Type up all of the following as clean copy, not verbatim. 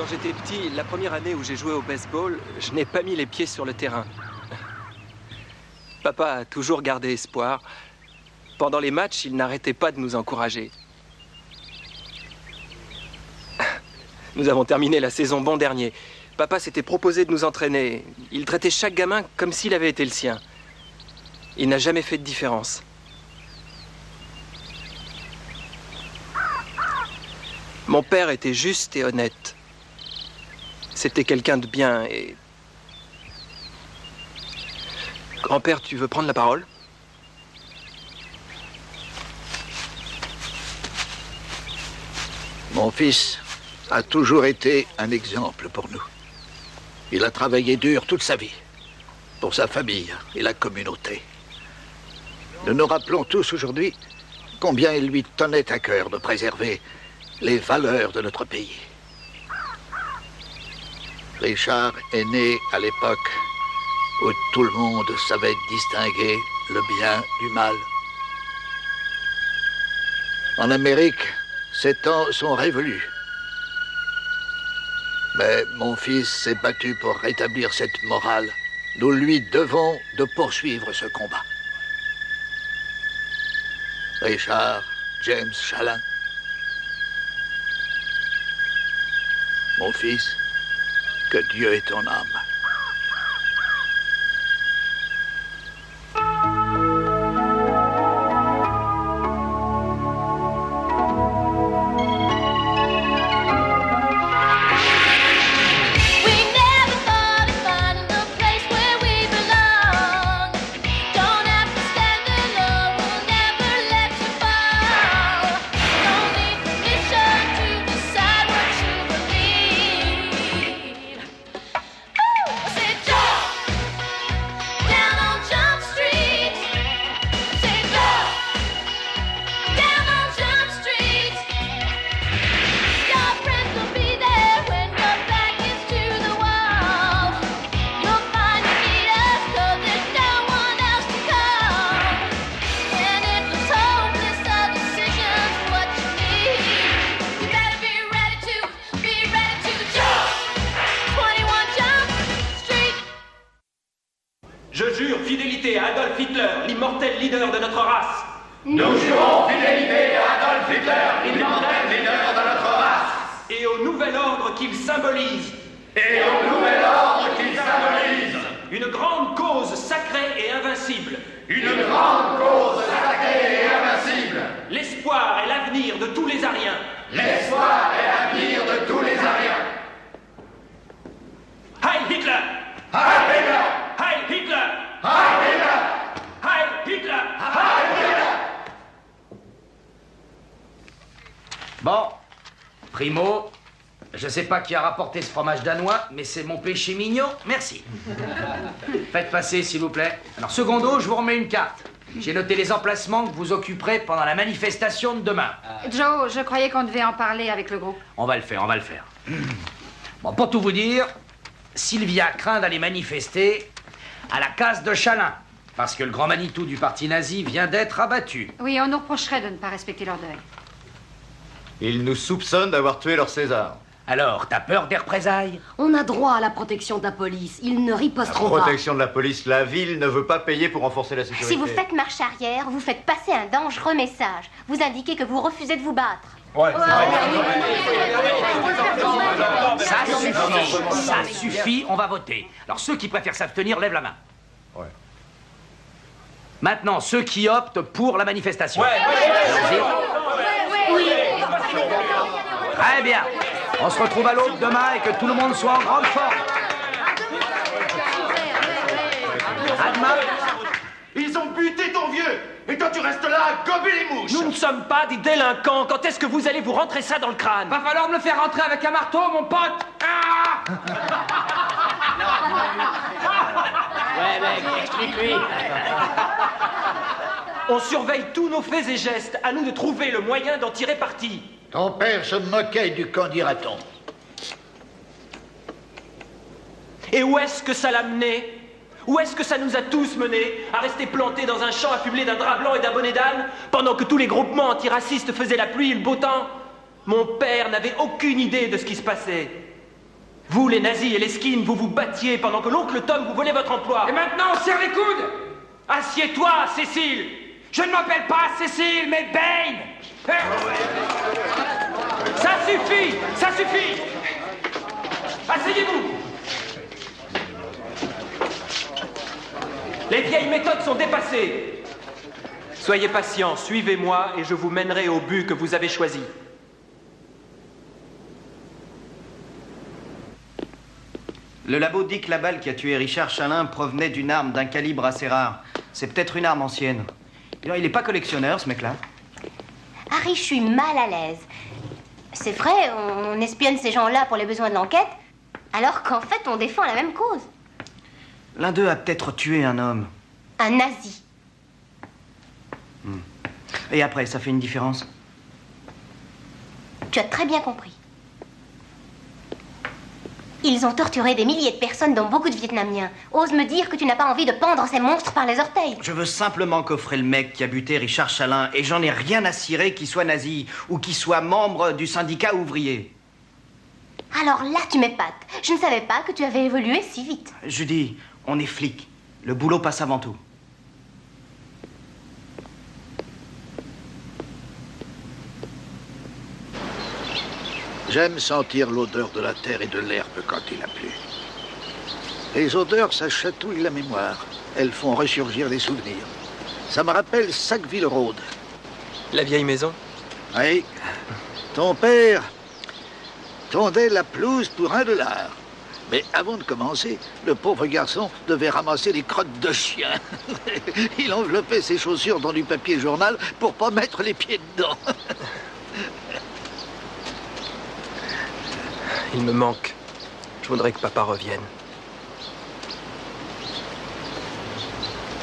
Quand j'étais petit, la première année où j'ai joué au baseball, je n'ai pas mis les pieds sur le terrain. Papa a toujours gardé espoir. Pendant les matchs, il n'arrêtait pas de nous encourager. Nous avons terminé la saison bon dernier. Papa s'était proposé de nous entraîner. Il traitait chaque gamin comme s'il avait été le sien. Il n'a jamais fait de différence. Mon père était juste et honnête. C'était quelqu'un de bien et... Grand-père, tu veux prendre la parole? Mon fils a toujours été un exemple pour nous. Il a travaillé dur toute sa vie, pour sa famille et la communauté. Nous nous rappelons tous aujourd'hui combien il lui tenait à cœur de préserver les valeurs de notre pays. Richard est né à l'époque où tout le monde savait distinguer le bien du mal. En Amérique, ces temps sont révolus. Mais mon fils s'est battu pour rétablir cette morale. Nous lui devons de poursuivre ce combat. Richard James Chalin. Mon fils, que Dieu ait ton âme. Je jure fidélité à Adolf Hitler, l'immortel leader de notre race. Nous jurons fidélité à Adolf Hitler, l'immortel leader de notre race. Et au nouvel ordre qu'il symbolise. Et au nouvel ordre qu'il symbolise. Une grande cause sacrée et invincible. Une grande cause sacrée et invincible. L'espoir et l'avenir de tous les Ariens. L'espoir et l'avenir de tous les Ariens. Heil Hitler! Heil Hitler! Heil Hitler! Heil Hitler! Heil Hitler! Heil Hitler! Bon, primo, je sais pas qui a rapporté ce fromage danois, mais c'est mon péché mignon, merci. Faites passer, s'il vous plaît. Alors, secondo, je vous remets une carte. J'ai noté les emplacements que vous occuperez pendant la manifestation de demain. Joe, je croyais qu'on devait en parler avec le groupe. On va le faire, on va le faire. Bon, pour tout vous dire, Sylvia craint d'aller manifester à la case de Chalin, parce que le grand Manitou du parti nazi vient d'être abattu. Oui, on nous reprocherait de ne pas respecter leur deuil. Ils nous soupçonnent d'avoir tué leur César. Alors, t'as peur des représailles? On a droit à la protection de la police. Ils ne La riposteront pas. protection de la police, la ville ne veut pas payer pour renforcer la sécurité. Si vous faites marche arrière, vous faites passer un dangereux message. Vous indiquez que vous refusez de vous battre. Ouais, c'est vrai. Ça suffit, on va voter. Alors, ceux qui préfèrent s'abstenir, lèvent la main. Ouais. Maintenant, ceux qui optent pour la manifestation. Très bien. On se retrouve à l'aube demain et que tout le monde soit en grande forme. À demain. Ils ont buté ton vieux. Et toi, tu restes là à gober les mouches. Nous ne sommes pas des délinquants. Quand est-ce que vous allez vous rentrer ça dans le crâne? Va falloir me le faire rentrer avec un marteau, mon pote. Ah Ouais, mec, explique-lui. On surveille tous nos faits et gestes. À nous de trouver le moyen d'en tirer parti. Ton père se moquait du camp d'Iraton. Et où est-ce que ça l'a mené? Où est-ce que ça nous a tous menés? À rester plantés dans un champ affublé d'un drap blanc et d'un bonnet d'âne, pendant que tous les groupements antiracistes faisaient la pluie et le beau temps? Mon père n'avait aucune idée de ce qui se passait. Vous, les nazis et les skins, vous vous battiez pendant que l'oncle Tom vous volait votre emploi. Et maintenant, on serre les coudes. Assieds-toi, Cécile. Je ne m'appelle pas Cécile, mais Bane. Ça suffit. Ça suffit. Asseyez-vous. Les vieilles méthodes sont dépassées. Soyez patient, suivez-moi et je vous mènerai au but que vous avez choisi. Le labo dit que la balle qui a tué Richard Chalin provenait d'une arme d'un calibre assez rare. C'est peut-être une arme ancienne. Il n'est pas collectionneur, ce mec-là. Harry, je suis mal à l'aise. C'est vrai, on espionne ces gens-là pour les besoins de l'enquête, alors qu'en fait, on défend la même cause. L'un d'eux a peut-être tué un homme. Un nazi. Et après, ça fait une différence? Tu as très bien compris. Ils ont torturé des milliers de personnes, dont beaucoup de Vietnamiens. Ose me dire que tu n'as pas envie de pendre ces monstres par les orteils. Je veux simplement coffrer le mec qui a buté Richard Chalin, et j'en ai rien à cirer qu'il soit nazi ou qu'il soit membre du syndicat ouvrier. Alors là, tu m'épates. Je ne savais pas que tu avais évolué si vite. Judy, on est flics. Le boulot passe avant tout. J'aime sentir l'odeur de la terre et de l'herbe quand il a plu. Les odeurs, ça chatouille la mémoire. Elles font ressurgir les souvenirs. Ça me rappelle Sackville Road. La vieille maison? Oui. Ton père tondait la pelouse pour $1. Mais avant de commencer, le pauvre garçon devait ramasser les crottes de chien. Il enveloppait ses chaussures dans du papier journal pour pas mettre les pieds dedans. Il me manque. Je voudrais que papa revienne.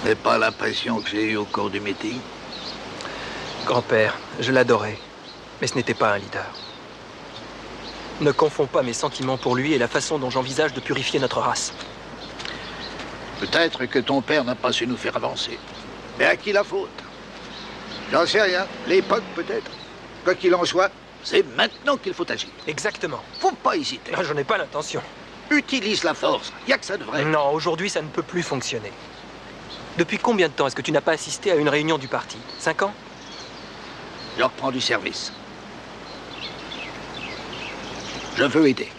C'est pas l'impression que j'ai eue au cours du meeting. Grand-père, je l'adorais. Mais ce n'était pas un leader. Ne confonds pas mes sentiments pour lui et la façon dont j'envisage de purifier notre race. Peut-être que ton père n'a pas su nous faire avancer. Mais à qui la faute? J'en sais rien. L'époque, peut-être. Quoi qu'il en soit, c'est maintenant qu'il faut agir. Exactement. Faut pas hésiter. J'en ai pas l'intention. Utilise la force. Y a que ça de vrai. Non, aujourd'hui, ça ne peut plus fonctionner. Depuis combien de temps est-ce que tu n'as pas assisté à une réunion du parti? 5 ans? Je reprends du service. Je veux aider.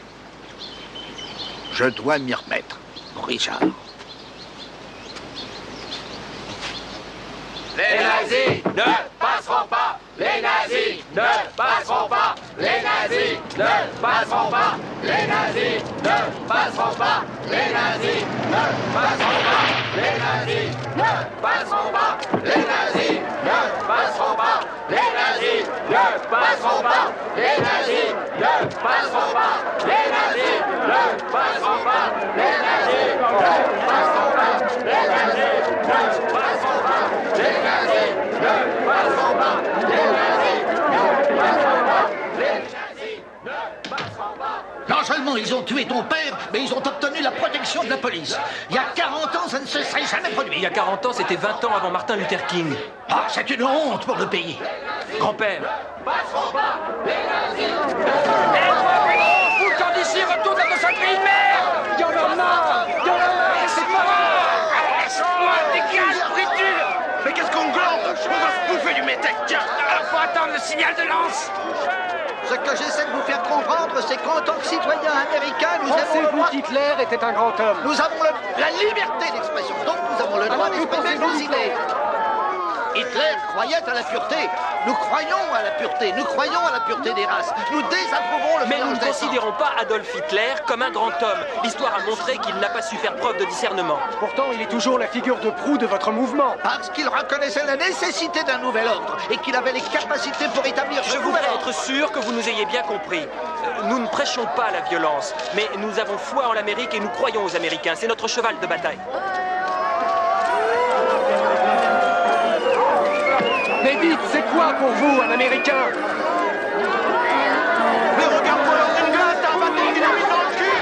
Je dois m'y remettre. Richard. Les nazis ne passeront pas. Les nazis ne passeront pas. Les nazis ne passeront pas. Les nazis ne passeront pas. Les nazis ne passeront pas. Les nazis ne passeront pas. Les nazis ne passeront pas. Les nazis ne passeront pas. Les nazis ne passeront pas. Les nazis ne passeront pas. Les nazis ne passeront pas. Les nazis ne passeront pas. Les nazis ne passeront pas. Les nazis ne passeront pas. Les nazis ne passeront pas. Non seulement ils ont tué ton père, mais ils ont obtenu la protection de la police. Il y a 40 ans, ça ne se serait jamais produit. Il y a 40 ans, c'était 20 ans avant Martin Luther King. Ah, c'est une honte pour le pays. Grand-père. Passeront pas. Les nazis Vous, quand d'ici retourne à notre pays de merde. Y'en a marre. Y'en a marre. C'est marrant. Lâche-moi, dégage, pourriture. Mais qu'est-ce qu'on glande? On va se bouffer du métèque, tiens. Faut attendre le signal de lance. Ce que j'essaie de vous faire comprendre, c'est qu'en tant que citoyens américains, nous avons le droit... qu'Hitler était un grand homme? Nous avons la liberté d'expression, donc nous avons le droit d'exprimer nos idées. Hitler croyait à la pureté. Nous croyons à la pureté. Nous croyons à la pureté des races. Nous désapprouvons le Mais nous mélange ne des sangs. considérons pas Adolf Hitler comme un grand homme. L'histoire a montré qu'il n'a pas su faire preuve de discernement. Pourtant, il est toujours la figure de proue de votre mouvement. Parce qu'il reconnaissait la nécessité d'un nouvel ordre et qu'il avait les capacités pour établir ce Je nouvel voudrais ordre. être sûr que vous nous ayez bien compris. Nous ne prêchons pas la violence, mais nous avons foi en l'Amérique et nous croyons aux Américains. C'est notre cheval de bataille. Mais dites, c'est quoi pour vous un Américain? Mais regarde-moi leur dégueulasse, t'as un bâton qui l'a mis dans le cul.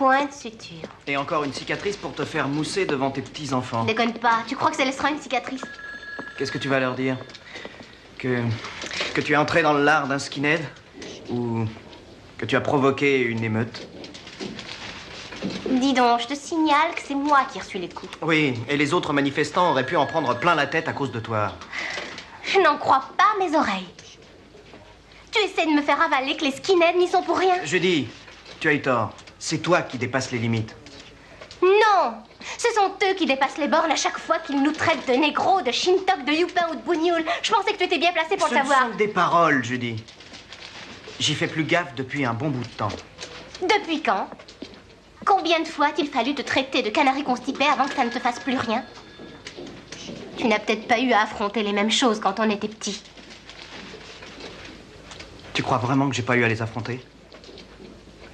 point de suture. Et encore une cicatrice pour te faire mousser devant tes petits-enfants. Déconne pas, tu crois que ça laissera une cicatrice? Qu'est-ce que tu vas leur dire? Que tu es entré dans l'art d'un skinhead? Ou que tu as provoqué une émeute? Dis donc, je te signale que c'est moi qui ai reçu les coups. Oui, et les autres manifestants auraient pu en prendre plein la tête à cause de toi. Je n'en crois pas mes oreilles. Tu essaies de me faire avaler que les skinheads n'y sont pour rien. Judy, tu as eu tort. C'est toi qui dépasses les limites. Non! Ce sont eux qui dépassent les bornes à chaque fois qu'ils nous traitent de négros, de shintok, de youpin ou de bougnoul. Je pensais que tu étais bien placé pour le savoir. Ce ne sont que des paroles, Judy. J'y fais plus gaffe depuis un bon bout de temps. Depuis quand? Combien de fois a-t-il fallu te traiter de canari constipé avant que ça ne te fasse plus rien? Tu n'as peut-être pas eu à affronter les mêmes choses quand on était petit. Tu crois vraiment que j'ai pas eu à les affronter?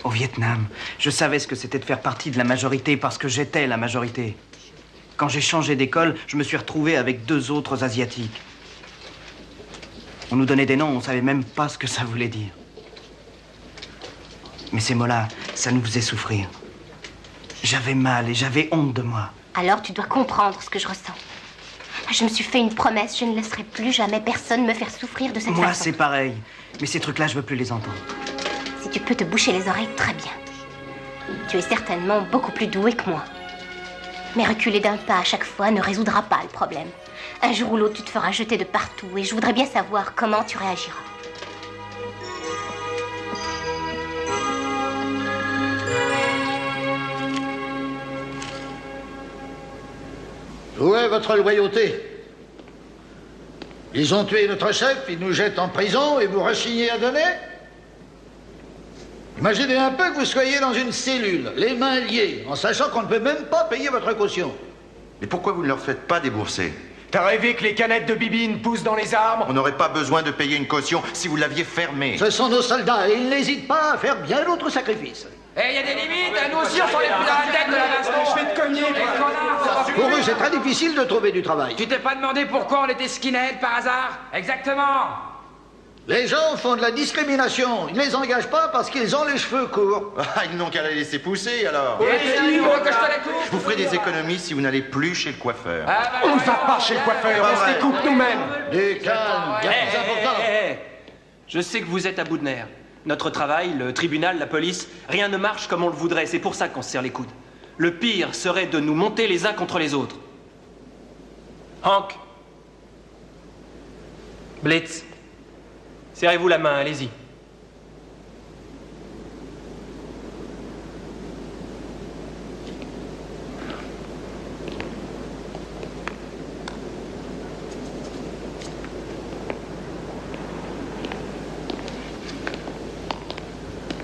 Au Vietnam, je savais ce que c'était de faire partie de la majorité parce que j'étais la majorité. Quand j'ai changé d'école, je me suis retrouvé avec 2 autres Asiatiques. On nous donnait des noms, on savait même pas ce que ça voulait dire. Mais ces mots-là, ça nous faisait souffrir. J'avais mal et j'avais honte de moi. Alors tu dois comprendre ce que je ressens. Je me suis fait une promesse, je ne laisserai plus jamais personne me faire souffrir de cette façon. Moi, c'est pareil. Mais ces trucs-là, je veux plus les entendre. Si tu peux te boucher les oreilles, très bien. Tu es certainement beaucoup plus doué que moi. Mais reculer d'un pas à chaque fois ne résoudra pas le problème. Un jour ou l'autre, tu te feras jeter de partout et je voudrais bien savoir comment tu réagiras. Où est votre loyauté? Ils ont tué notre chef, ils nous jettent en prison et vous rechignez à donner? Imaginez un peu que vous soyez dans une cellule, les mains liées, en sachant qu'on ne peut même pas payer votre caution. Mais pourquoi vous ne leur faites pas débourser? T'as rêvé que les canettes de bibine poussent dans les arbres? On n'aurait pas besoin de payer une caution si vous l'aviez fermée. Ce sont nos soldats et ils n'hésitent pas à faire bien d'autres sacrifices. Eh, y a des limites, nous aussi on s'en les plus dans la tête de la nation. Je vais te cogner, Pour eux, c'est très difficile de trouver du travail. Tu t'es pas demandé pourquoi on était skinhead par hasard? Exactement. Les gens font de la discrimination. Ils ne les engagent pas parce qu'ils ont les cheveux courts. Ah, ils n'ont qu'à les laisser pousser, alors. Et tu veux que je te la coupe? Je vous ferai des économies si vous n'allez plus chez le coiffeur. On ne va pas chez le coiffeur, on se les coupe nous-mêmes. Du calme, bien plus important. Je sais que vous êtes à bout de nerfs. Notre travail, le tribunal, la police, rien ne marche comme on le voudrait. C'est pour ça qu'on se serre les coudes. Le pire serait de nous monter les uns contre les autres. Hank. Blitz. Serrez-vous la main, allez-y.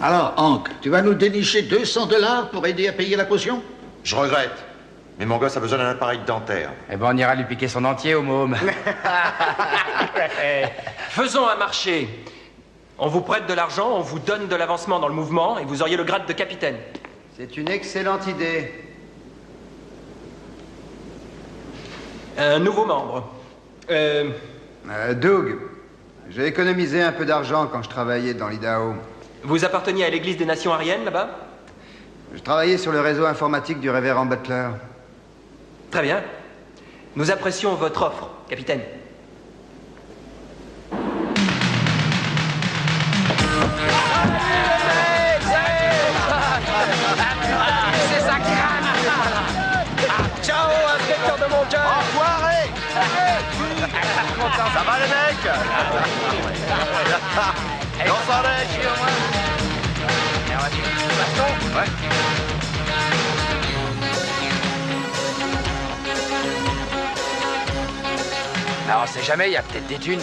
Alors, Hank, tu vas nous dénicher $200 pour aider à payer la caution? Je regrette. Mais mon gosse a besoin d'un appareil dentaire. Eh ben, on ira lui piquer son dentier au môme. Faisons un marché. On vous prête de l'argent, on vous donne de l'avancement dans le mouvement et vous auriez le grade de capitaine. C'est une excellente idée. Un nouveau membre. Doug, j'ai économisé un peu d'argent quand je travaillais dans l'Idaho. Vous apparteniez à l'Église des Nations Aryennes, là-bas? Je travaillais sur le réseau informatique du révérend Butler. Très bien. Nous apprécions votre offre, capitaine. C'est sa crâne. Ciao, inspecteur de mon cœur. Enfoiré. Ça va les mecs? Dans son mec. Ouais. Alors, on sait jamais, il y a peut-être des thunes.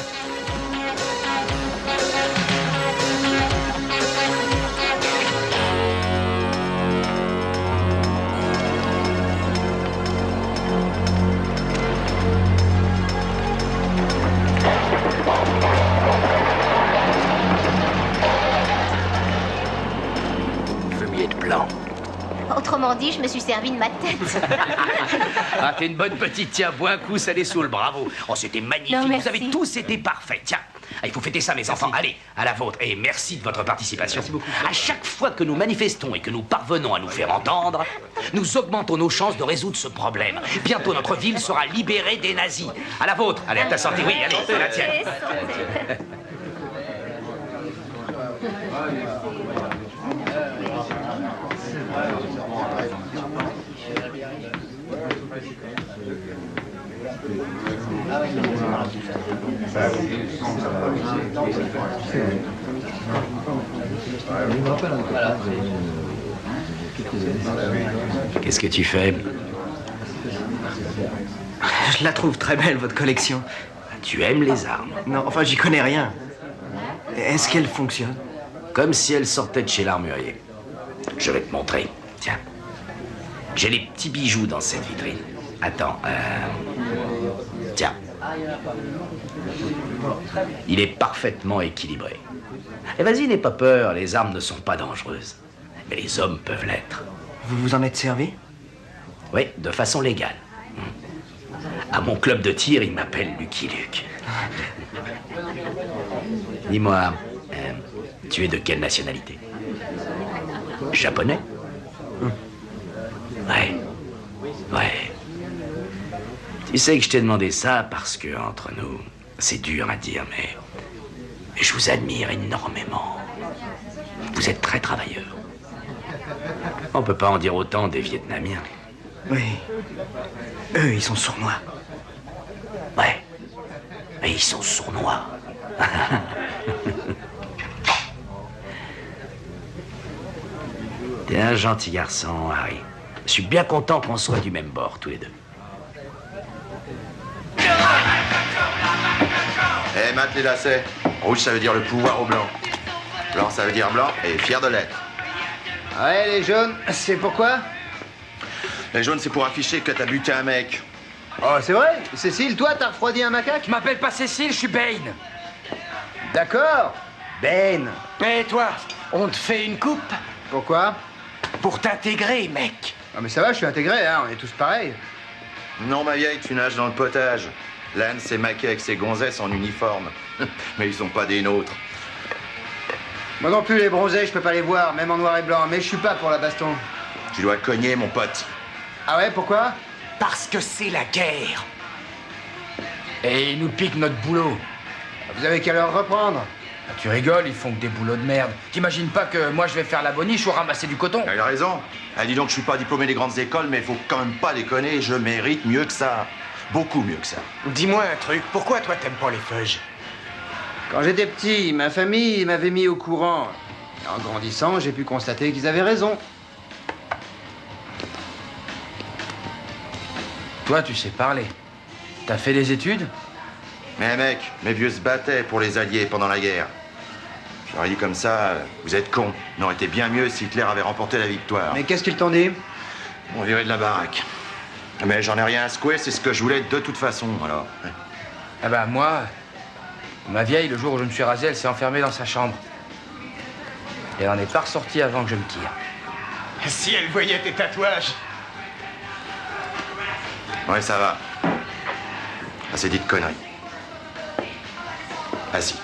Fumier de blanc. Autrement dit, je me suis servi de ma tête. Ah, t'es une bonne petite, tiens, bois un coup, ça les saoule, bravo. Oh, c'était magnifique, Non, vous merci. avez tous été parfaits, tiens. Ah, il faut fêter ça, mes enfants. Allez, à la vôtre. Et merci de votre participation. Merci beaucoup. À chaque fois que nous manifestons et que nous parvenons à nous faire entendre, nous augmentons nos chances de résoudre ce problème. Bientôt, notre ville sera libérée des nazis. À la vôtre. Allez, à ta santé. Oui, allez, c'est la tienne. Qu'est-ce que tu fais? Je la trouve très belle, votre collection. Tu aimes les armes? Non, enfin, j'y connais rien. Est-ce qu'elle fonctionne? Comme si elle sortait de chez l'armurier. Je vais te montrer. Tiens. J'ai les petits bijoux dans cette vitrine. Attends, tiens. Il est parfaitement équilibré. Et vas-y, n'aie pas peur, les armes ne sont pas dangereuses. Mais les hommes peuvent l'être. Vous vous en êtes servi? Oui, de façon légale. À mon club de tir, ils m'appellent Lucky Luke. Dis-moi, tu es de quelle nationalité? Japonais? Ouais. Ouais. Tu sais que je t'ai demandé ça parce que, entre nous, c'est dur à dire, mais je vous admire énormément. Vous êtes très travailleurs. On peut pas en dire autant des Vietnamiens. Oui. Eux, ils sont sournois. Ouais. Mais ils sont sournois. T'es un gentil garçon, Harry. Je suis bien content qu'on soit du même bord, tous les deux. Eh, mate les lacets. Rouge, ça veut dire le pouvoir au blanc. Blanc, ça veut dire blanc et fier de l'être. Ouais, les jaunes, c'est pourquoi? Les jaunes, c'est pour afficher que t'as buté un mec. Oh, c'est vrai? Cécile, toi, t'as refroidi un macaque? Je m'appelle pas Cécile, je suis Bane. D'accord. Ben. Et toi, on te fait une coupe? Pourquoi? Pour t'intégrer, mec. Ah, mais ça va, je suis intégré, hein, on est tous pareils. Non, ma vieille, tu nages dans le potage. L'âne s'est maqué avec ses gonzesses en uniforme. Mais ils sont pas des nôtres. Moi non plus, les bronzés, je peux pas les voir, même en noir et blanc, mais je suis pas pour la baston. Tu dois cogner, mon pote. Ah ouais, pourquoi? Parce que c'est la guerre. Et ils nous piquent notre boulot. Vous avez qu'à leur reprendre. Ah, tu rigoles, ils font que des boulots de merde. T'imagines pas que moi je vais faire la boniche ou ramasser du coton? Elle a raison. Elle dit donc que je suis pas diplômé des grandes écoles, mais faut quand même pas déconner, je mérite mieux que ça. Beaucoup mieux que ça. Dis-moi un truc, pourquoi toi t'aimes pas les feuilles? Quand j'étais petit, ma famille m'avait mis au courant. Et en grandissant, j'ai pu constater qu'ils avaient raison. Toi, tu sais parler. T'as fait des études? Mais mec, mes vieux se battaient pour les Alliés pendant la guerre. Je leur ai dit comme ça, vous êtes cons. Il aurait été bien mieux si Hitler avait remporté la victoire. Mais qu'est-ce qu'ils t'ont dit? On virait de la baraque. Mais j'en ai rien à secouer, c'est ce que je voulais de toute façon, alors. Ah bah moi, ma vieille, le jour où je me suis rasé, elle s'est enfermée dans sa chambre. Et elle en est pas ressortie avant que je me tire. Si elle voyait tes tatouages. Ouais, ça va. Assez dit de conneries. Assis.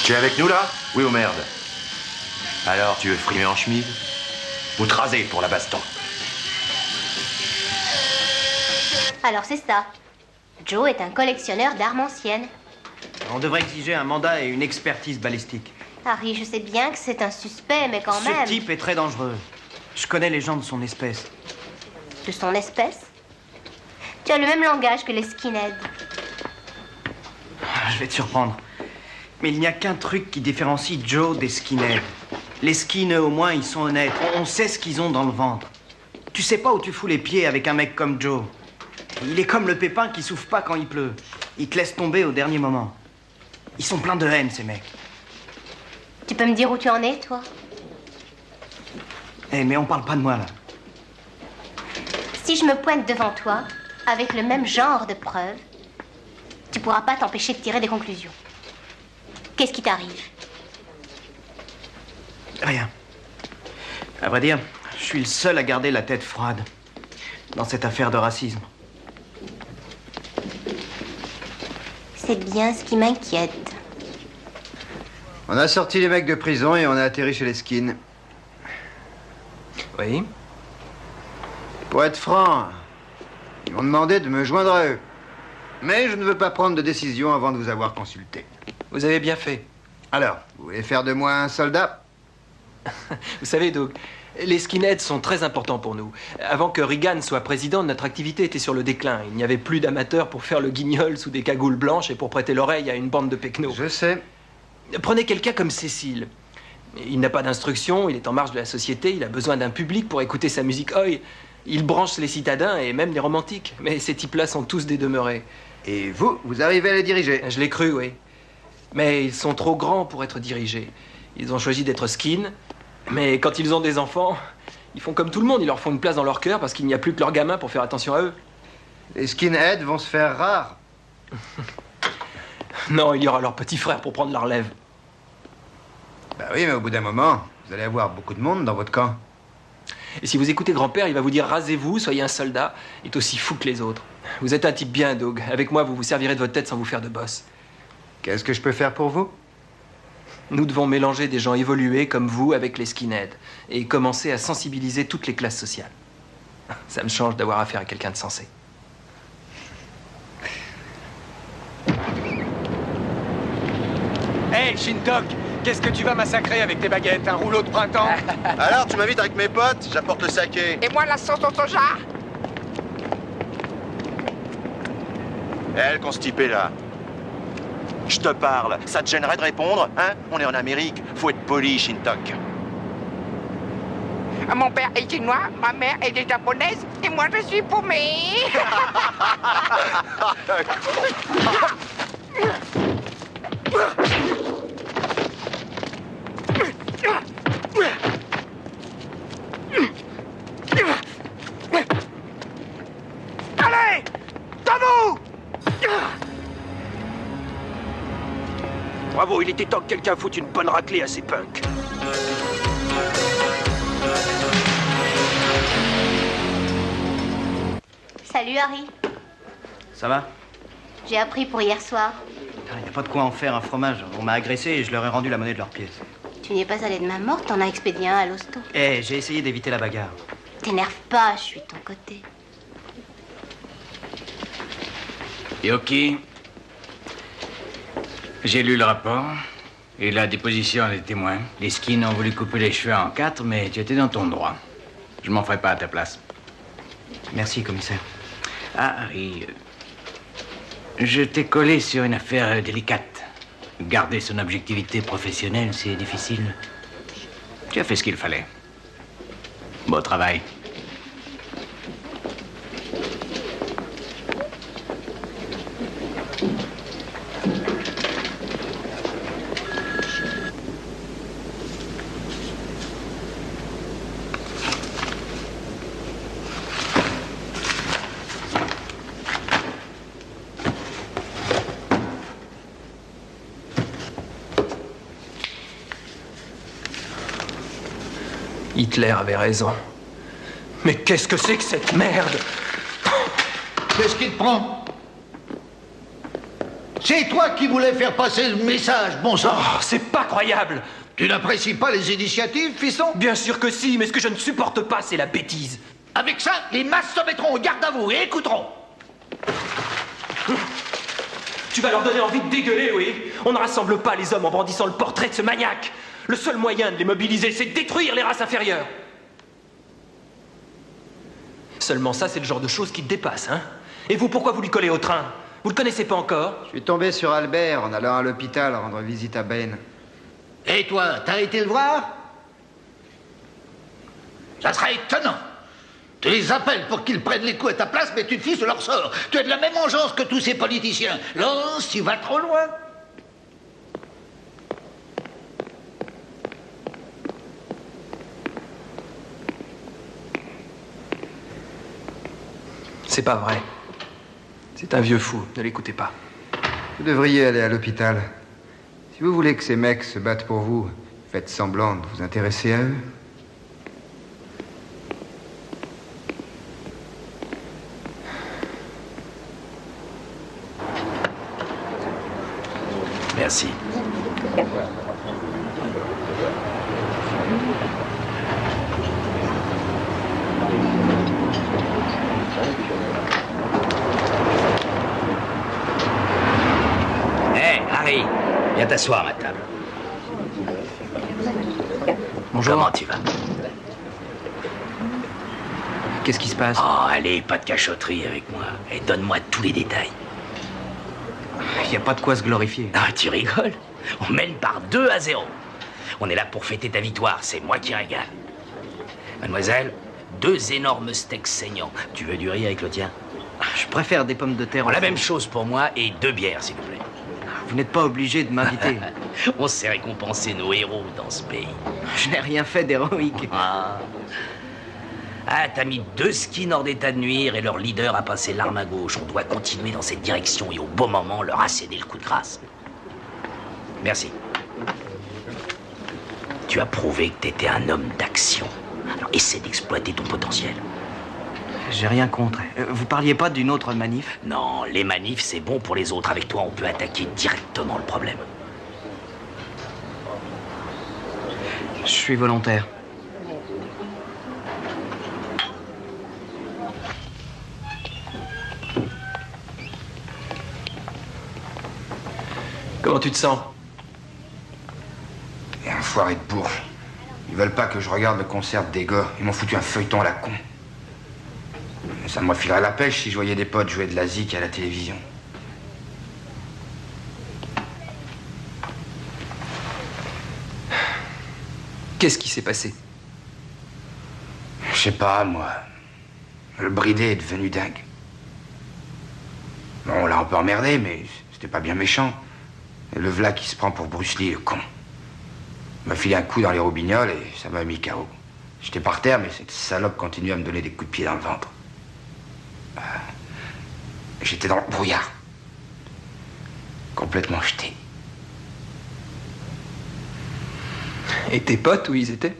Tu es avec nous, là? Oui ou merde? Alors, tu veux frimer en chemise? Ou te raser pour la baston? Alors c'est ça. Joe est un collectionneur d'armes anciennes. On devrait exiger un mandat et une expertise balistique. Harry, je sais bien que c'est un suspect, mais quand même... Ce type est très dangereux. Je connais les gens de son espèce. De son espèce? Tu as le même langage que les skinheads. Je vais te surprendre. Mais il n'y a qu'un truc qui différencie Joe des skinheads. Les skinheads, au moins, ils sont honnêtes. On sait ce qu'ils ont dans le ventre. Tu sais pas où tu fous les pieds avec un mec comme Joe. Il est comme le pépin qui souffle pas quand il pleut. Il te laisse tomber au dernier moment. Ils sont pleins de haine, ces mecs. Tu peux me dire où tu en es, toi? Eh, mais on parle pas de moi, là. Si je me pointe devant toi, avec le même genre de preuves, tu pourras pas t'empêcher de tirer des conclusions. Qu'est-ce qui t'arrive? Rien. À vrai dire, je suis le seul à garder la tête froide dans cette affaire de racisme. C'est bien ce qui m'inquiète. On a sorti les mecs de prison et on a atterri chez les skins. Oui. Pour être franc, ils m'ont demandé de me joindre à eux. Mais je ne veux pas prendre de décision avant de vous avoir consulté. Vous avez bien fait. Alors, vous voulez faire de moi un soldat? Vous savez, Doug, les skinheads sont très importants pour nous. Avant que Reagan soit président, notre activité était sur le déclin. Il n'y avait plus d'amateurs pour faire le guignol sous des cagoules blanches et pour prêter l'oreille à une bande de pecnos. Je sais. Prenez quelqu'un comme Cécile. Il n'a pas d'instruction, il est en marge de la société, il a besoin d'un public pour écouter sa musique oi. Il branche les citadins et même les romantiques. Mais ces types-là sont tous des demeurés. Et vous arrivez à les diriger? Je l'ai cru, oui. Mais ils sont trop grands pour être dirigés. Ils ont choisi d'être skin, mais quand ils ont des enfants, ils font comme tout le monde, ils leur font une place dans leur cœur parce qu'il n'y a plus que leurs gamins pour faire attention à eux. Les skinheads vont se faire rares. Non, il y aura leur petit frère pour prendre la relève. Bah oui, mais au bout d'un moment, vous allez avoir beaucoup de monde dans votre camp. Et si vous écoutez grand-père, il va vous dire « rasez-vous, soyez un soldat », il est aussi fou que les autres. Vous êtes un type bien, Doug. Avec moi, vous vous servirez de votre tête sans vous faire de bosse. Qu'est-ce que je peux faire pour vous? Nous devons mélanger des gens évolués comme vous avec les skinheads et commencer à sensibiliser toutes les classes sociales. Ça me change d'avoir affaire à quelqu'un de sensé. Hey, Shintok, qu'est-ce que tu vas massacrer avec tes baguettes? Un rouleau de printemps? Alors, tu m'invites avec mes potes, j'apporte le saké. Et moi la sauce au soja? Elle, constipée, là. Je te parle, ça te gênerait de répondre, hein? On est en Amérique, faut être poli, Shintok. Mon père est chinois, ma mère est japonaise, et moi je suis paumée. Allez, debout! Bravo, il était temps que quelqu'un foute une bonne raclée à ces punks. Salut Harry. Ça va? J'ai appris pour hier soir. Il n'y a pas de quoi en faire un fromage. On m'a agressé et je leur ai rendu la monnaie de leur pièce. Tu n'y es pas allé de main morte, t'en as expédié un à l'hosto. Eh, j'ai essayé d'éviter la bagarre. T'énerve pas, je suis de ton côté. Yoki, j'ai lu le rapport et la déposition des témoins. Les skins ont voulu couper les cheveux en 4, mais tu étais dans ton droit. Je m'en ferai pas à ta place. Merci, commissaire. Ah, Harry, je t'ai collé sur une affaire délicate. Garder son objectivité professionnelle, c'est difficile. Tu as fait ce qu'il fallait. Beau travail. Hitler avait raison. Mais qu'est-ce que c'est que cette merde? Qu'est-ce qui te prend? C'est toi qui voulais faire passer le message, bon sang. Oh, c'est pas croyable. Tu n'apprécies pas les initiatives, fiston? Bien sûr que si, mais ce que je ne supporte pas, c'est la bêtise. Avec ça, les masses se mettront en garde à vous et écouteront. Tu vas leur donner envie de dégueuler, oui? On ne rassemble pas les hommes en brandissant le portrait de ce maniaque. Le seul moyen de les mobiliser, c'est de détruire les races inférieures. Seulement ça, c'est le genre de choses qui te dépasse, hein? Et vous, pourquoi vous lui collez au train? Vous le connaissez pas encore? Je suis tombé sur Albert en allant à l'hôpital rendre visite à Ben. Et toi, t'as été le voir? Ça serait étonnant. Tu les appelles pour qu'ils prennent les coups à ta place, mais tu te fiches de leur sort. Tu as de la même engeance que tous ces politiciens. Lance, tu vas trop loin. C'est pas vrai. C'est un vieux fou, ne l'écoutez pas. Vous devriez aller à l'hôpital. Si vous voulez que ces mecs se battent pour vous, faites semblant de vous intéresser à eux. Merci. Hé, Harry, viens t'asseoir à ma table. Bonjour. Comment tu vas? Qu'est-ce qui se passe? Oh, allez, pas de cachotterie avec moi. Et donne-moi tous les détails. Il n'y a pas de quoi se glorifier. Ah, tu rigoles? On mène par 2-0. On est là pour fêter ta victoire, c'est moi qui régale. Mademoiselle, 2 énormes steaks saignants. Tu veux du riz avec le tien? Je préfère des pommes de terre. La même chose pour moi et 2 bières, s'il vous plaît. Vous n'êtes pas obligé de m'inviter. On sait récompenser nos héros dans ce pays. Je n'ai rien fait d'héroïque. Ah, t'as mis 2 skins hors d'état de nuire et leur leader a passé l'arme à gauche. On doit continuer dans cette direction et au bon moment leur asséner le coup de grâce. Merci. Tu as prouvé que t'étais un homme d'action. Alors essaie d'exploiter ton potentiel. J'ai rien contre. Vous parliez pas d'une autre manif? Non, les manifs, c'est bon pour les autres. Avec toi, on peut attaquer directement le problème. Je suis volontaire. Comment tu te sens? Et un foiré de bourges. Ils veulent pas que je regarde le concert des gars. Ils m'ont foutu un feuilleton à la con. Ça me refilerait la pêche si je voyais des potes jouer de la zik à la télévision. Qu'est-ce qui s'est passé? Je sais pas, moi. Le bridé est devenu dingue. Bon, on l'a un peu emmerdé, mais c'était pas bien méchant. Et le v'là qui se prend pour Bruce Lee, le con. Il m'a filé un coup dans les roubignoles et ça m'a mis KO. J'étais par terre, mais cette salope continuait à me donner des coups de pied dans le ventre. J'étais dans le brouillard. Complètement jeté. Et tes potes, où ils étaient?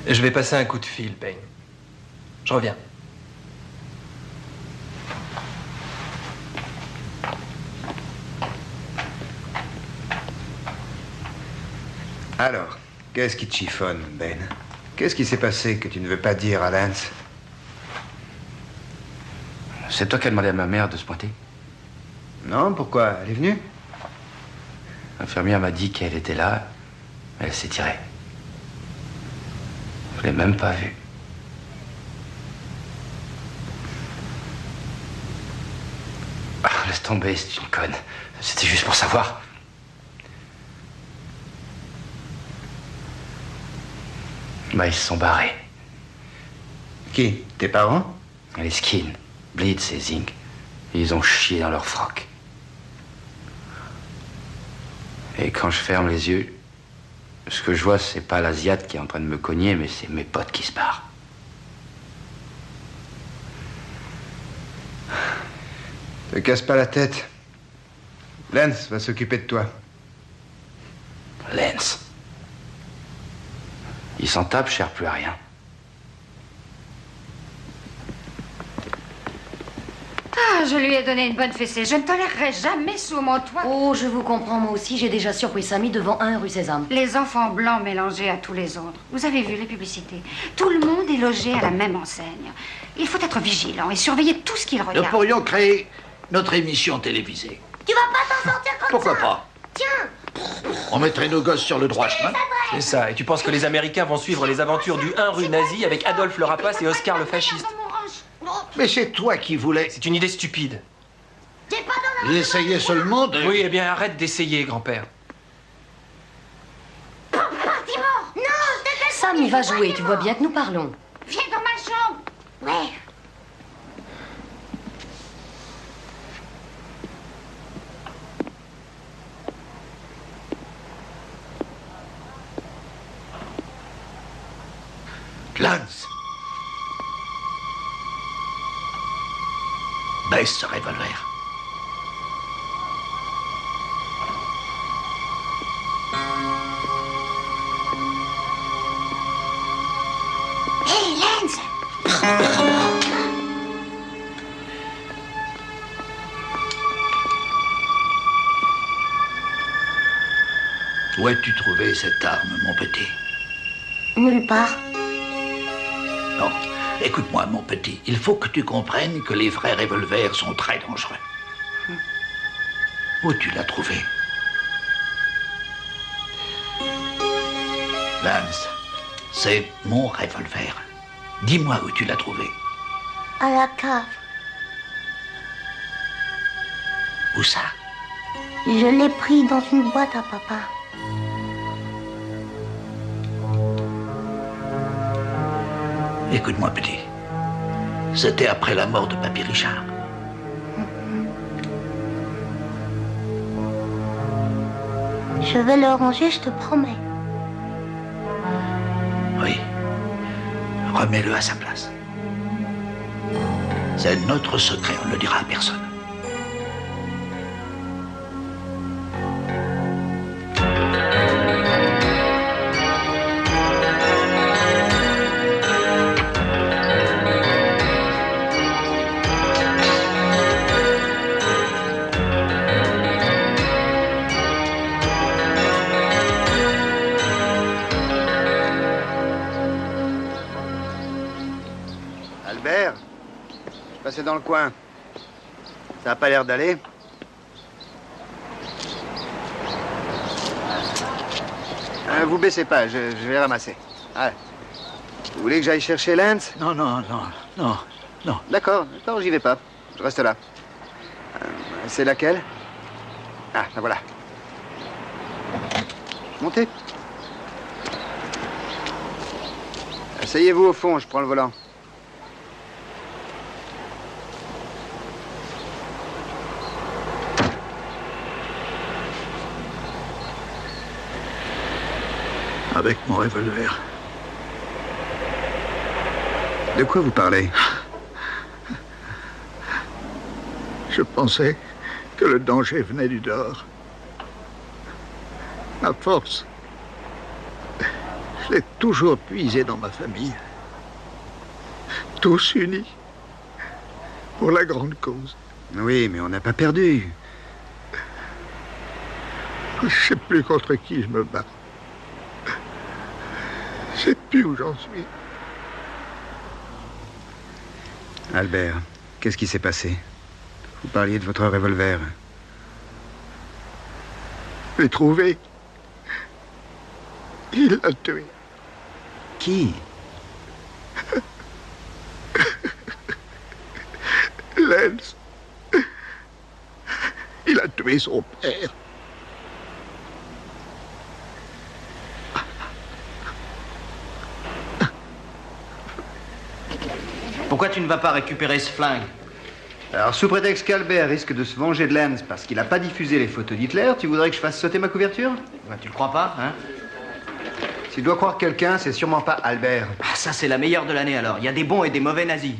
Je vais passer un coup de fil, Payne. Je reviens. Alors, qu'est-ce qui te chiffonne, Ben? Qu'est-ce qui s'est passé que tu ne veux pas dire à Lance? C'est toi qui as demandé à ma mère de se pointer? Non, pourquoi? Elle est venue? L'infirmière m'a dit qu'elle était là. Elle s'est tirée. Je l'ai même pas vue. Ah, laisse tomber, c'est une conne. C'était juste pour savoir. Bah, ils se sont barrés. Qui? Tes parents? Les skins, Blitz et Zink. Ils ont chié dans leur froc. Et quand je ferme les yeux, ce que je vois, c'est pas l'Asiate qui est en train de me cogner, mais c'est mes potes qui se barrent. Te casse pas la tête. Lance va s'occuper de toi. Lance. Il s'en tape, je sers plus à rien. Ah, je lui ai donné une bonne fessée. Je ne tolérerai jamais sous mon toit. Oh, je vous comprends, moi aussi, j'ai déjà surpris Samy devant 1 rue Sésame. Les enfants blancs mélangés à tous les autres. Vous avez vu les publicités? Tout le monde est logé à la même enseigne. Il faut être vigilant et surveiller tout ce qu'il Nous regarde. pourrions créer notre émission télévisée. Tu vas pas t'en sortir comme Pourquoi ça. pas? Tiens. On mettrait nos gosses sur le droit chemin. C'est ça. Et tu penses que les Américains vont suivre les aventures du 1 rue nazi avec Adolphe le rapace et Oscar le fasciste? Mais c'est toi qui voulais. C'est une idée stupide. T'es pas dans la... J'essayais seulement de... Oui, eh bien, arrête d'essayer, grand-père. Non, Samy va jouer, tu vois bien que nous parlons. viens dans ma chambre. Ouais. Lance. Baisse ce revolver. Où as-tu trouvé cette arme, mon petit? Nulle part. Non, écoute-moi, mon petit. Il faut que tu comprennes que les vrais revolvers sont très dangereux. Où tu l'as trouvé? Lance, c'est mon revolver. Dis-moi où tu l'as trouvé. À la cave. Où ça? Je l'ai pris dans une boîte à papa. Écoute-moi, petit. C'était après la mort de Papy Richard. Je vais le ranger, je te promets. Oui. Remets-le à sa place. C'est notre secret, on ne le dira à personne. Albert, je passais dans le coin. Ça n'a pas l'air d'aller. Vous baissez pas, je vais ramasser. Allez. Vous voulez que j'aille chercher Lance? Non, non, non, non, non. D'accord, j'y vais pas. Je reste là. C'est laquelle? Ah, la voilà. Montez. Asseyez-vous au fond, je prends le volant. Avec mon revolver. De quoi vous parlez? Je pensais que le danger venait du dehors. Ma force, je l'ai toujours puisée dans ma famille. Tous unis pour la grande cause. Oui, mais on n'a pas perdu. Je ne sais plus contre qui je me bats. Je sais plus où j'en suis. Albert, qu'est-ce qui s'est passé? Vous parliez de votre revolver. Je l'ai trouvé. Il l'a tué. Qui? Lance. Il a tué son père. Pourquoi tu ne vas pas récupérer ce flingue? Alors, sous prétexte qu'Albert risque de se venger de Lance parce qu'il n'a pas diffusé les photos d'Hitler, tu voudrais que je fasse sauter ma couverture? Bah, tu le crois pas, hein? Si je dois croire quelqu'un, c'est sûrement pas Albert. Ah, ça, c'est la meilleure de l'année, alors. Il y a des bons et des mauvais nazis.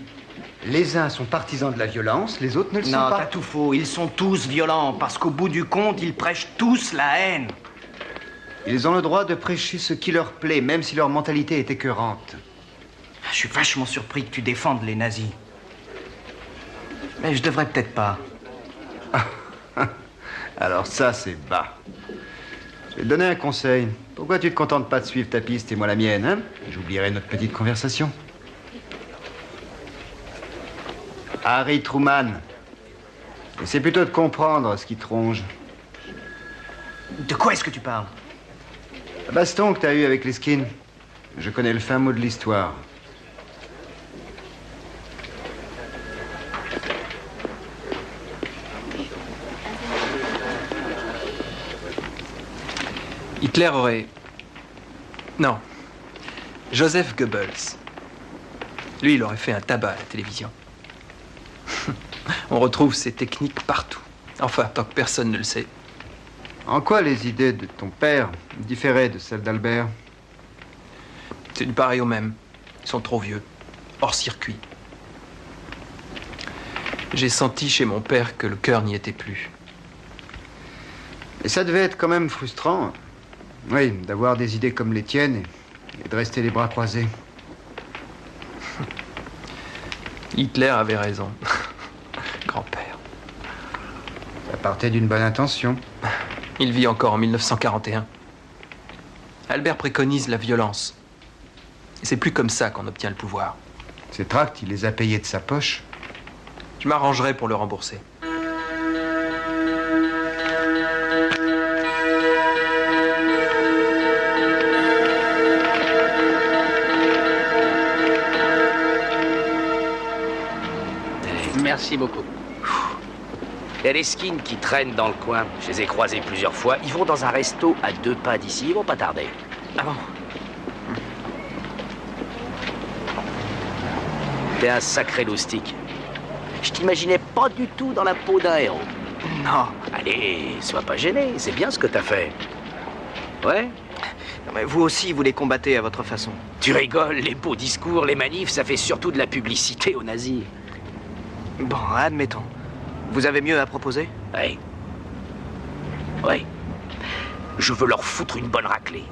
Les uns sont partisans de la violence, les autres ne le sont Non, pas. t'as tout faux. Ils sont tous violents, parce qu'au bout du compte, ils prêchent tous la haine. Ils ont le droit de prêcher ce qui leur plaît, même si leur mentalité est écœurante. Je suis vachement surpris que tu défendes les nazis. Mais je devrais peut-être pas. Alors ça, c'est bas. Je vais te donner un conseil. Pourquoi tu te contentes pas de suivre ta piste et moi la mienne, hein? J'oublierai notre petite conversation. Harry Truman. Essaie plutôt de comprendre ce qui te ronge. De quoi est-ce que tu parles? La baston que t'as eu avec les skins. Je connais le fin mot de l'histoire. Hitler aurait... Non. Joseph Goebbels. Lui, il aurait fait un tabac à la télévision. On retrouve ces techniques partout. Enfin, tant que personne ne le sait. En quoi les idées de ton père différaient de celles d'Albert? C'est du pareil au même. Ils sont trop vieux. Hors circuit. J'ai senti chez mon père que le cœur n'y était plus. Et ça devait être quand même frustrant. Oui, d'avoir des idées comme les tiennes et de rester les bras croisés. Hitler avait raison. Grand-père. Ça partait d'une bonne intention. Il vit encore en 1941. Albert préconise la violence. Et c'est plus comme ça qu'on obtient le pouvoir. Ces tracts, il les a payés de sa poche. Je m'arrangerai pour le rembourser. Merci beaucoup. Il y a les skins qui traînent dans le coin. Je les ai croisés plusieurs fois. Ils vont dans un resto à 2 pas d'ici. Ils vont pas tarder. Ah bon? T'es un sacré loustique. Je t'imaginais pas du tout dans la peau d'un héros. Non. Allez, sois pas gêné. C'est bien ce que t'as fait. Ouais? Non, mais vous aussi, vous les combattez à votre façon. Tu rigoles, les beaux discours, les manifs, ça fait surtout de la publicité aux nazis. Bon, admettons. Vous avez mieux à proposer? Oui. Oui. Je veux leur foutre une bonne raclée.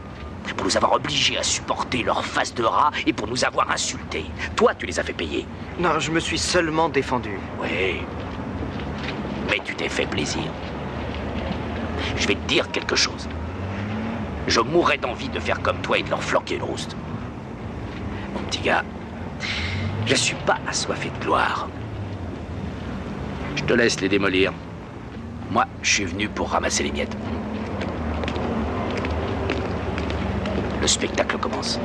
Pour nous avoir obligés à supporter leur face de rat et pour nous avoir insultés. Toi, tu les as fait payer. Non, je me suis seulement défendu. Oui. Mais tu t'es fait plaisir. Je vais te dire quelque chose. Je mourrais d'envie de faire comme toi et de leur flanquer une rouste. Mon petit gars, je suis pas assoiffé de gloire. Je te laisse les démolir. Moi, je suis venu pour ramasser les miettes. Le spectacle commence.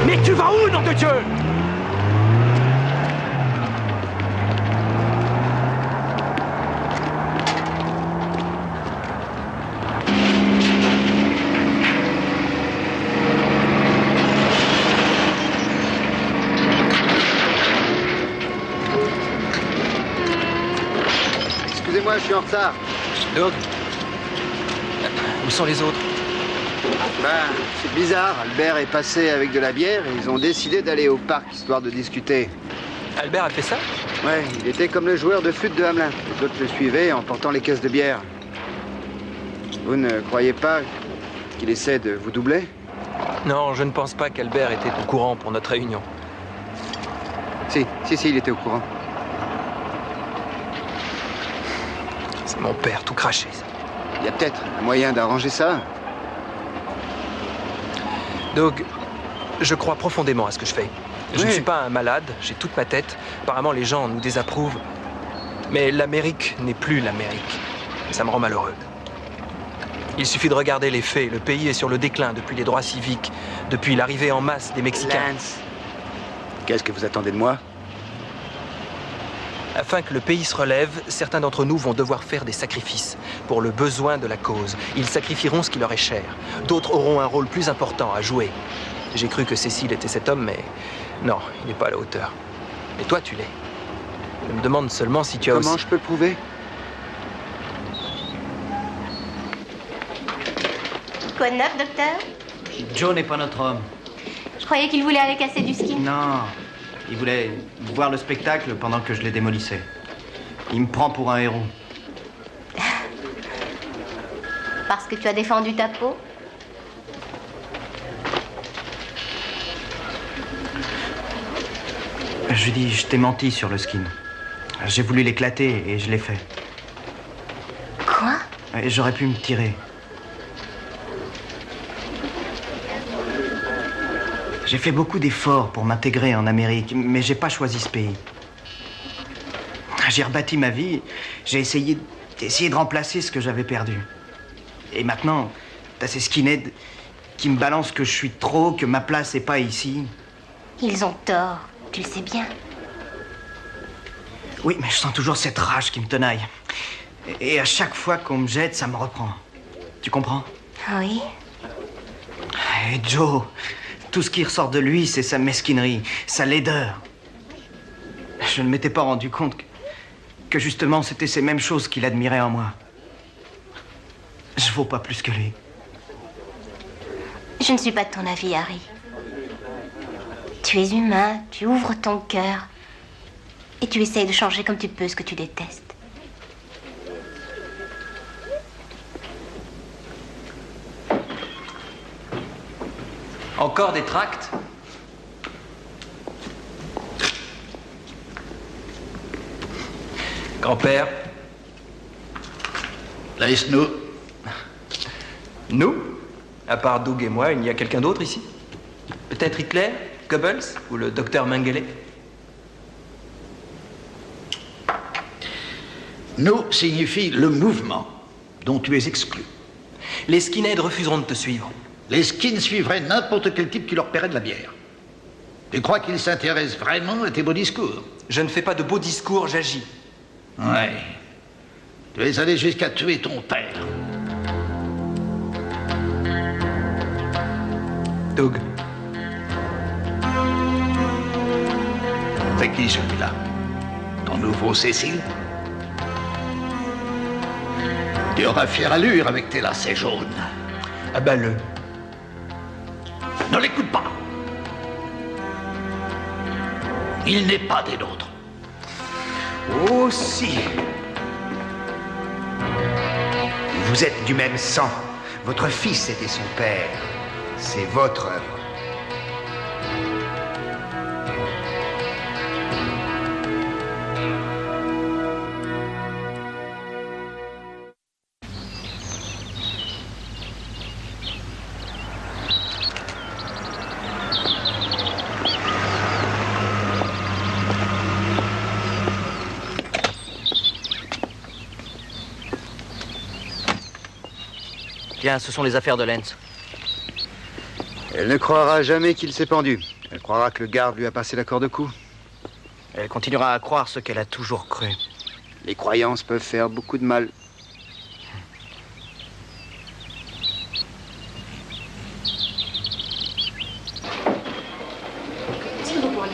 Mais tu vas où, nom de Dieu? Excusez-moi, je suis en retard. Doug, où sont les autres? Ben, c'est bizarre. Albert est passé avec de la bière et ils ont décidé d'aller au parc histoire de discuter. Albert a fait ça? Ouais, il était comme le joueur de flûte de Hamelin. Les autres le suivaient en portant les caisses de bière. Vous ne croyez pas qu'il essaie de vous doubler? Non, je ne pense pas qu'Albert était au courant pour notre réunion. Si, il était au courant. C'est mon père tout craché, ça. Il y a peut-être un moyen d'arranger ça. Doug, je crois profondément à ce que je fais. Je ne suis pas un malade, j'ai toute ma tête. Apparemment, les gens nous désapprouvent. Mais l'Amérique n'est plus l'Amérique. Ça me rend malheureux. Il suffit de regarder les faits. Le pays est sur le déclin depuis les droits civiques, depuis l'arrivée en masse des Mexicains. Lance, qu'est-ce que vous attendez de moi? Afin que le pays se relève, certains d'entre nous vont devoir faire des sacrifices pour le besoin de la cause. Ils sacrifieront ce qui leur est cher. D'autres auront un rôle plus important à jouer. J'ai cru que Cécile était cet homme, mais non, il n'est pas à la hauteur. Et toi, tu l'es. Je me demande seulement si tu as Comment je peux le prouver? Quoi de neuf, docteur? Joe n'est pas notre homme. Je croyais qu'il voulait aller casser du ski. Non, il voulait voir le spectacle pendant que je les démolissais. Il me prend pour un héros. Parce que tu as défendu ta peau? Je lui dis, je t'ai menti sur le skin. J'ai voulu l'éclater et je l'ai fait. Quoi? Et j'aurais pu me tirer. J'ai fait beaucoup d'efforts pour m'intégrer en Amérique, mais j'ai pas choisi ce pays. J'ai rebâti ma vie, j'ai essayé de remplacer ce que j'avais perdu. Et maintenant, t'as ces skinheads qui me balancent que je suis trop, que ma place est pas ici. Ils ont tort, tu le sais bien. Oui, mais je sens toujours cette rage qui me tenaille. Et à chaque fois qu'on me jette, ça me reprend. Tu comprends? Oui. Et Joe, tout ce qui ressort de lui, c'est sa mesquinerie, sa laideur. Je ne m'étais pas rendu compte que justement, c'était ces mêmes choses qu'il admirait en moi. Je vaux pas plus que lui. Je ne suis pas de ton avis, Harry. Tu es humain, tu ouvres ton cœur. Et tu essayes de changer comme tu peux ce que tu détestes. Encore des tracts? Grand-père? Laisse-nous. Nous? À part Doug et moi, il n'y a quelqu'un d'autre ici? Peut-être Hitler, Goebbels ou le docteur Mengele? Nous signifie le mouvement dont tu es exclu. Les skinheads refuseront de te suivre. Les skins suivraient n'importe quel type qui leur paierait de la bière. Tu crois qu'ils s'intéressent vraiment à tes beaux discours? Je ne fais pas de beaux discours, j'agis. Ouais. Tu es allé jusqu'à tuer ton père. Doug. C'est qui celui-là? Ton nouveau Cécile? Tu auras fière allure avec tes lacets jaunes. Abat-le. Ne l'écoute pas. Il n'est pas des nôtres. Oh si. Vous êtes du même sang. Votre fils était son père. C'est votre œuvre. Tiens, ce sont les affaires de Lenz. Elle ne croira jamais qu'il s'est pendu. Elle croira que le garde lui a passé la corde au cou. Elle continuera à croire ce qu'elle a toujours cru. Les croyances peuvent faire beaucoup de mal. S'il vous plaît.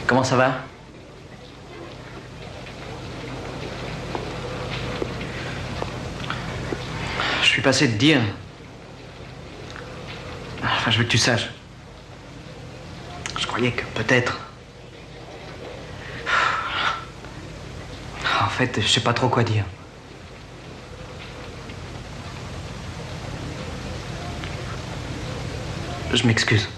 Comment ça va? Je suis passé de dire... Enfin, je veux que tu saches. Je croyais que peut-être... En fait, je sais pas trop quoi dire. Je m'excuse.